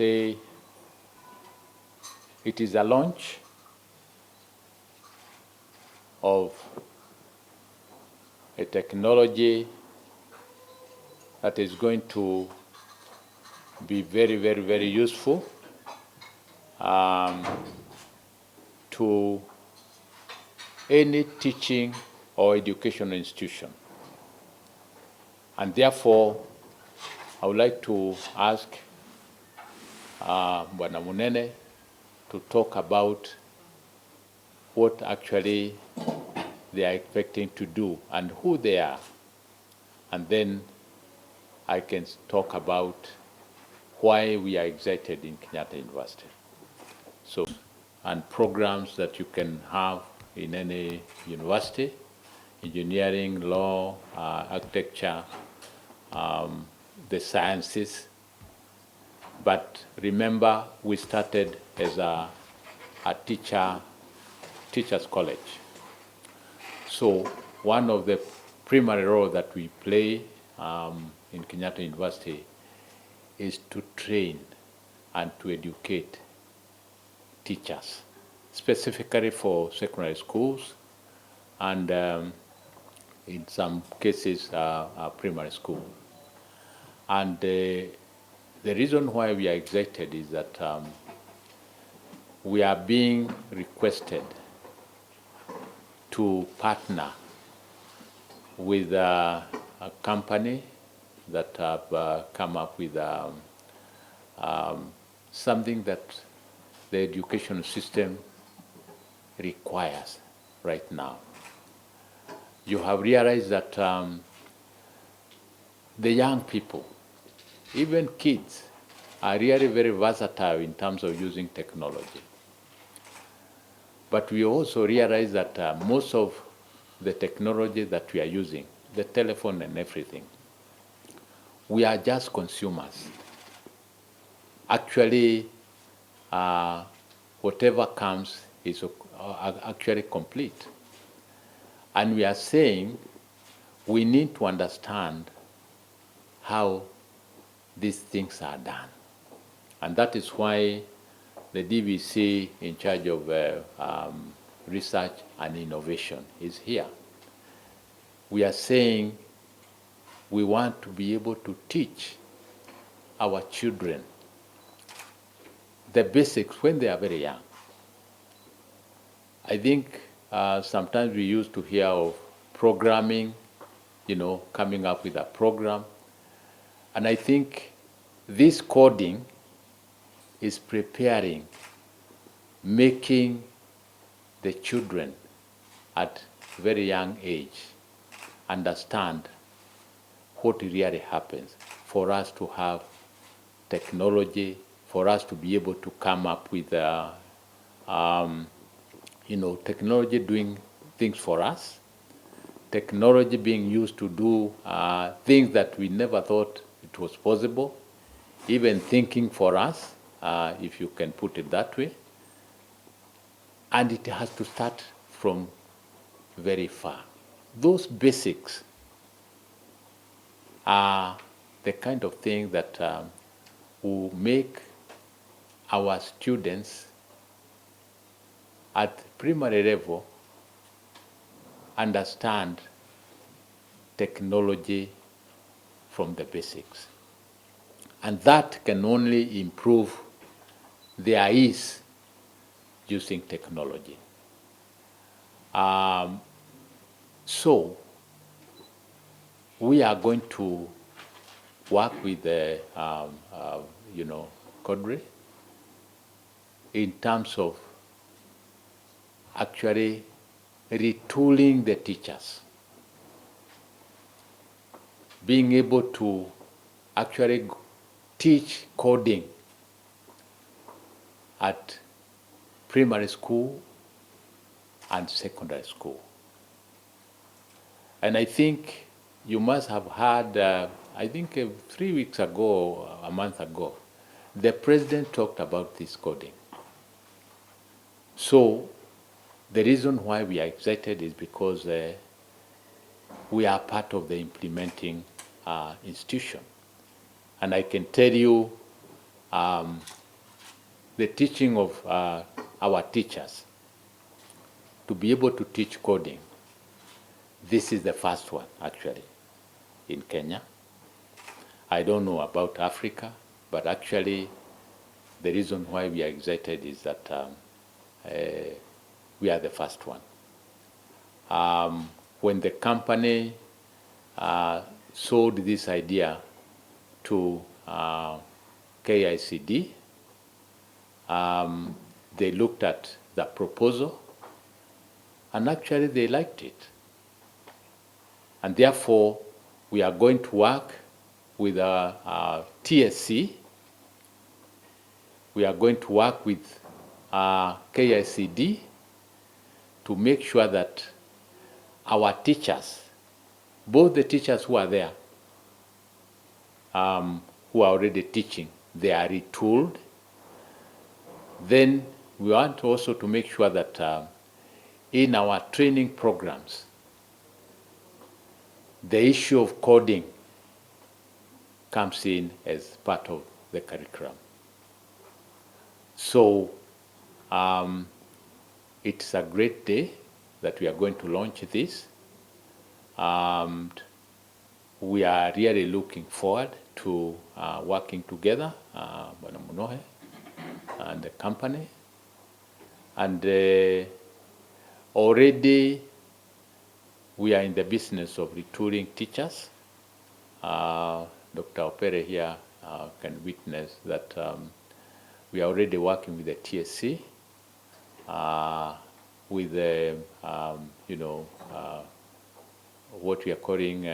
say it is a launch of a technology that is going to be very, very, very useful to any teaching or educational institution. And therefore, I would like to ask Bwana Munene to talk about what actually they are expecting to do and who they are. And then I can talk about why we are excited in Kenyatta University. So, and programs that you can have in any university, engineering, law, architecture, the sciences. But remember, we started as a teacher's college. So one of the primary roles that we play in Kenyatta University is to train and to educate teachers, specifically for secondary schools and in some cases primary school. And the reason why we are excited is that we are being requested to partner with a company that have come up with something that the education system requires right now. You have realized that the young people, even kids, are really very versatile in terms of using technology. But we also realize that most of the technology that we are using, the telephone and everything, we are just consumers. Actually, whatever comes is actually complete. And we are saying we need to understand how these things are done. And that is why the DVC in charge of research and innovation is here. We are saying we want to be able to teach our children the basics when they are very young. I think sometimes we used to hear of programming, coming up with a program. And I think this coding is preparing, making the children at very young age understand what really happens for us to have technology, for us to be able to come up with, technology doing things for us, technology being used to do things that we never thought it was possible, even thinking for us, if you can put it that way. And it has to start from very far. Those basics are the kind of thing that will make our students at primary level understand technology from the basics. And that can only improve their ease using technology. So we are going to work with Kodris in terms of actually retooling the teachers, being able to actually teach coding at primary school and secondary school. And I think you must have heard, I think 3 weeks ago, a month ago, the president talked about this coding. So the reason why we are excited is because we are part of the implementing institution. And I can tell you the teaching of our teachers to be able to teach coding. This is the first one, actually, in Kenya. I don't know about Africa, but actually the reason why we are excited is that we are the first one. When the company sold this idea to KICD, they looked at the proposal, and actually they liked it. And therefore, we are going to work with our TSC. We are going to work with KICD to make sure that our teachers, both the teachers who are there, who are already teaching, they are retooled. Then we want also to make sure that in our training programs, the issue of coding comes in as part of the curriculum. So it's a great day that we are going to launch this. We are really looking forward to working together, Bwana Munohe and the company. And already we are in the business of retooling teachers. Dr. Opere here can witness that we are already working with the TSC, with the, what we are calling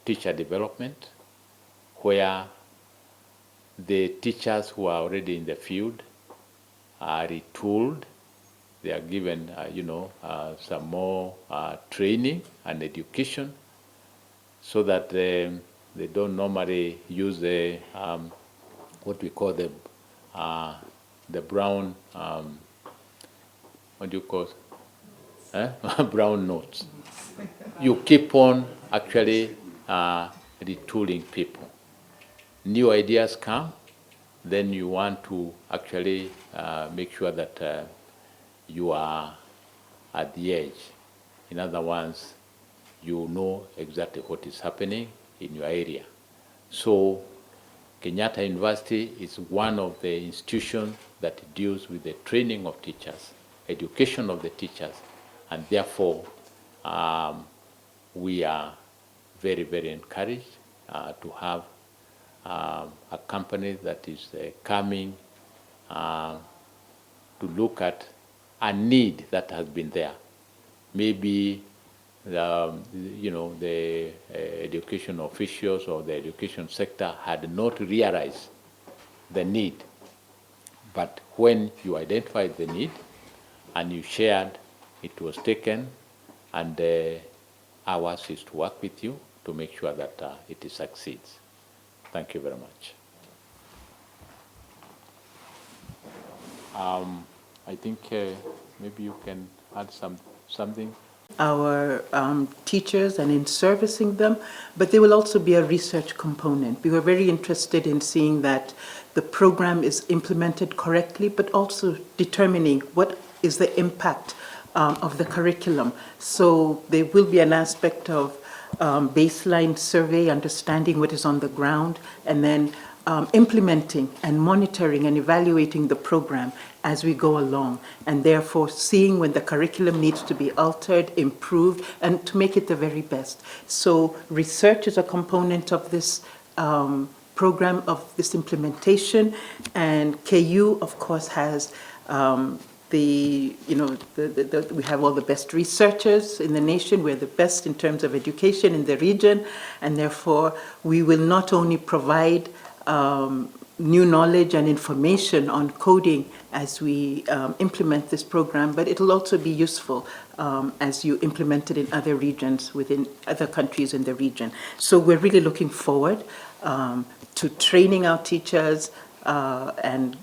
teacher development, where the teachers who are already in the field are retooled. They are given, some more training and education, so that they don't normally use the what we call the brown, what do you call it? Brown notes. You keep on actually retooling people. New ideas come, then you want to actually make sure that you are at the edge. In other words, you know exactly what is happening in your area. So Kenyatta University is one of the institutions that deals with the training of teachers, education of the teachers, and therefore we are very, very encouraged to have a company that is coming to look at a need that has been there. Maybe the education officials or the education sector had not realized the need. But when you identified the need and you shared, it was taken, and ours is to work with you to make sure that it succeeds. Thank you very much. I think maybe you can add something. Our teachers and in servicing them, but there will also be a research component. We were very interested in seeing that the program is implemented correctly, but also determining what is the impact of the curriculum. So there will be an aspect of baseline survey, understanding what is on the ground, and then implementing and monitoring and evaluating the program as we go along, and therefore seeing when the curriculum needs to be altered, improved, and to make it the very best. So research is a component of this program, of this implementation, and KU, of course, has we have all the best researchers in the nation. We're the best in terms of education in the region, and therefore we will not only provide new knowledge and information on coding as we implement this program, but it'll also be useful as you implement it in other regions, within other countries in the region. So we're really looking forward to training our teachers and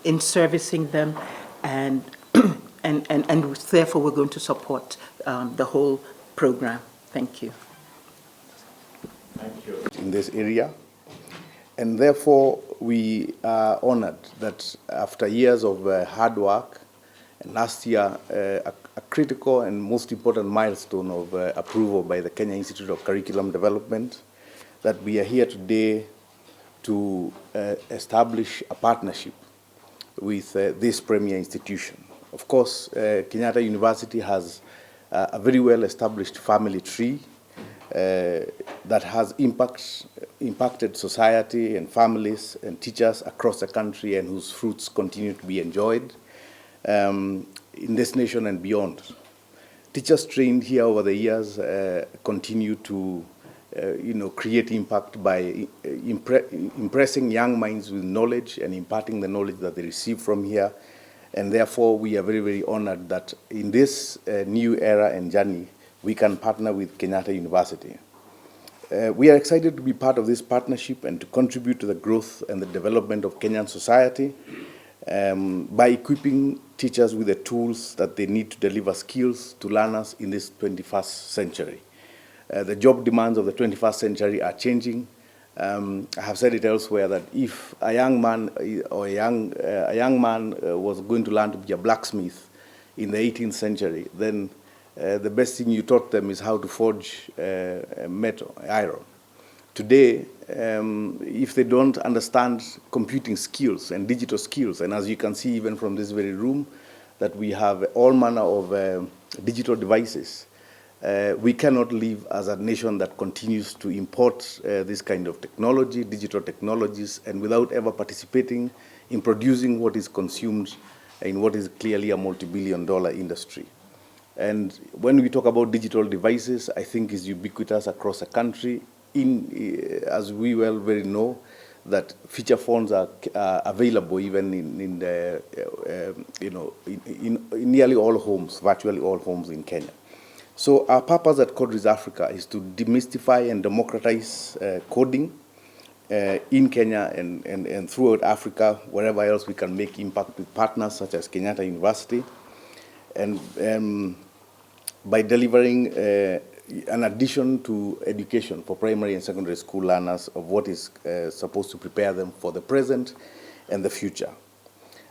in servicing them, and therefore we're going to support the whole program. Thank you. Thank you. In this area. And therefore, we are honored that after years of hard work, and last year, a critical and most important milestone of approval by the Kenya Institute of Curriculum Development, that we are here today to establish a partnership with this premier institution. Of course, Kenyatta University has a very well-established family tree that has impacted society and families and teachers across the country, and whose fruits continue to be enjoyed in this nation and beyond. Teachers trained here over the years continue to create impact by impressing young minds with knowledge and imparting the knowledge that they receive from here. And therefore, we are very, very honored that in this new era and journey, we can partner with Kenyatta University. We are excited to be part of this partnership and to contribute to the growth and the development of Kenyan society by equipping teachers with the tools that they need to deliver skills to learners in this 21st century. The job demands of the 21st century are changing. I have said it elsewhere that if a young man or a young man was going to learn to be a blacksmith in the 18th century, then the best thing you taught them is how to forge metal, iron. Today, if they don't understand computing skills and digital skills, and as you can see even from this very room, that we have all manner of digital devices, we cannot live as a nation that continues to import this kind of technology, digital technologies, and without ever participating in producing what is consumed in what is clearly a multi-billion-dollar industry. And when we talk about digital devices, I think is ubiquitous across the country. As we well very know, that feature phones are available even in nearly all homes, virtually all homes in Kenya. So our purpose at Kodris Africa is to demystify and democratize coding in Kenya and throughout Africa, wherever else we can make impact with partners such as Kenyatta University, and by delivering an addition to education for primary and secondary school learners of what is supposed to prepare them for the present and the future.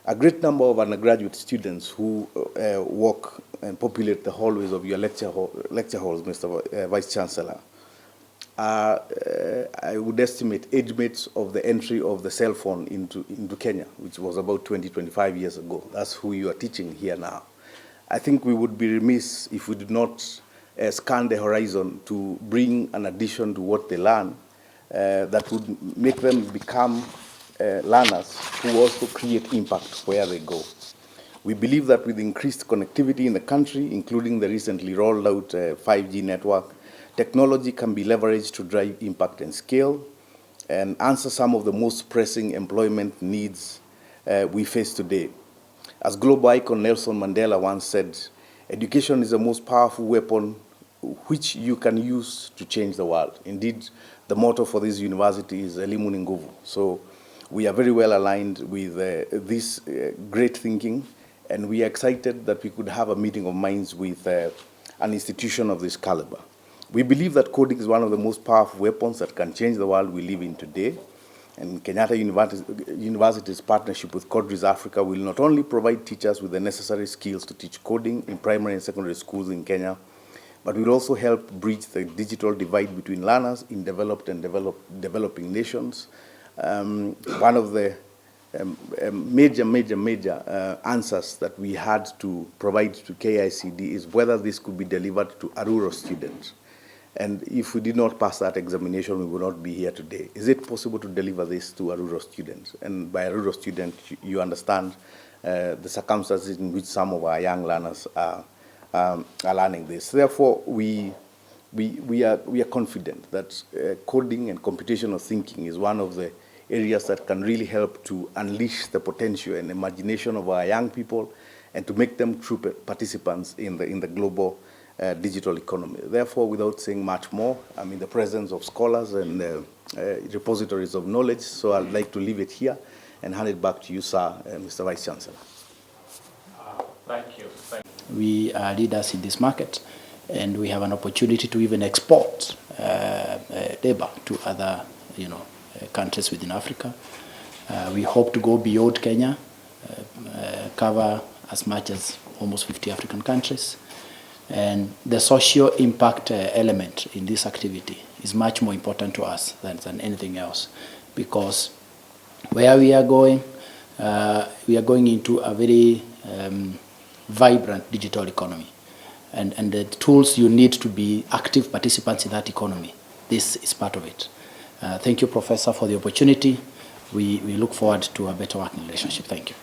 A great number of undergraduate students who walk and populate the hallways of your lecture halls, Mr. Vice Chancellor, are, I would estimate, age mates of the entry of the cell phone into Kenya, which was about 25 years ago. That's who you are teaching here now. I think we would be remiss if we did not scan the horizon to bring an addition to what they learn that would make them become learners who also create impact where they go. We believe that with increased connectivity in the country, including the recently rolled out 5G network, technology can be leveraged to drive impact and scale and answer some of the most pressing employment needs we face today. As global icon Nelson Mandela once said, education is the most powerful weapon which you can use to change the world. Indeed, the motto for this university is Elimu ni Nguvu. So we are very well aligned with this great thinking, and we are excited that we could have a meeting of minds with an institution of this caliber. We believe that coding is one of the most powerful weapons that can change the world we live in today. And Kenyatta University's partnership with Kodris Africa will not only provide teachers with the necessary skills to teach coding in primary and secondary schools in Kenya, but will also help bridge the digital divide between learners in developed and developing nations. One of the major answers that we had to provide to KICD is whether this could be delivered to a rural student. And if we did not pass that examination, we would not be here today. Is it possible to deliver this to a rural student? And by a rural student, you understand the circumstances in which some of our young learners are learning this. Therefore, we are confident that coding and computational thinking is one of the areas that can really help to unleash the potential and imagination of our young people and to make them true participants in the global digital economy. Therefore, without saying much more, I'm in the presence of scholars and repositories of knowledge, so I'd like to leave it here and hand it back to you, sir, Mr. Vice Chancellor. Thank you. We are leaders in this market, and we have an opportunity to even export labor to other, countries within Africa. We hope to go beyond Kenya, cover as much as almost 50 African countries. And the social impact element in this activity is much more important to us than anything else, because where we are going into a very vibrant digital economy. And the tools you need to be active participants in that economy, this is part of it. Thank you, Professor, for the opportunity. We look forward to a better working relationship. Thank you.